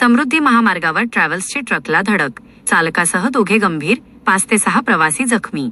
समृद्धी महामार्गावर ट्रॅव्हल्सची ट्रकला धडक, चालकासह दोघे गंभीर, 5 ते 6 प्रवासी जखमी.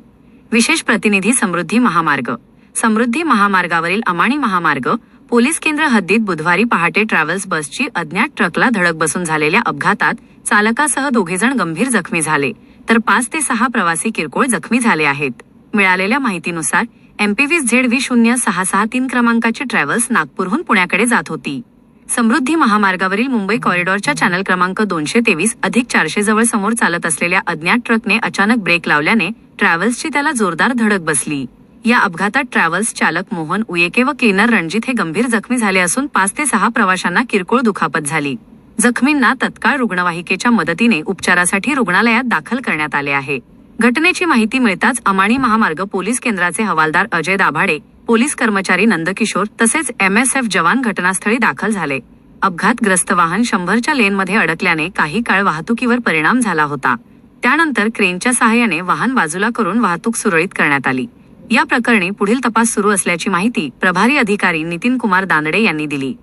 विशेष प्रतिनिधी समृद्धी महामार्ग. समृद्धी महामार्गावरील अमाणी महामार्ग पोलीस केंद्र हद्दीत बुधवारी पहाटे ट्रॅव्हल्स बसची अज्ञात ट्रकला धडक बसून झालेल्या अपघातात चालकासह दोघेजण गंभीर जखमी झाले, तर 5 ते 6 प्रवासी किरकोळ जखमी झाले आहेत. मिळालेल्या माहितीनुसार MPV ZV0663 क्रमांकाची ट्रॅव्हल्स नागपूरहून पुण्याकडे जात होती. समृद्धी महामार्गावरील मुंबई कॉरिडॉरच्या चॅनल क्रमांक 223+400 जवळ समोर चालत असलेल्या अज्ञात ट्रकने अचानक ब्रेक लावल्याने ट्रॅव्हल्सची त्याला जोरदार धडक बसली. या अपघातात ट्रॅव्हल्स चालक मोहन उयेके व क्लीनर रणजित हे गंभीर जखमी झाले असून 5 ते 6 प्रवाशांना किरकोळ दुखापत झाली. जखमींना तत्काळ रुग्णवाहिकेच्या मदतीने उपचारासाठी रुग्णालयात दाखल करण्यात आले आहे. घटनेची माहिती मिळताच अमाणी महामार्ग पोलीस केंद्राचे हवालदार अजय दाभाडे, पोलीस कर्मचारी नंदकिशोर तसेच MSF जवान घटनास्थळी दाखल झाले. अपघातग्रस्त वाहन 100च्या लेनमध्ये अडकल्याने काही काळ वाहतुकीवर परिणाम झाला होता. त्यानंतर क्रेनच्या सहाय्याने वाहन बाजूला करून वाहतूक सुरळीत करण्यात आली. या प्रकरणी पुढील तपास सुरू असल्याची माहिती प्रभारी अधिकारी नितीन कुमार दांदडे यांनी दिली.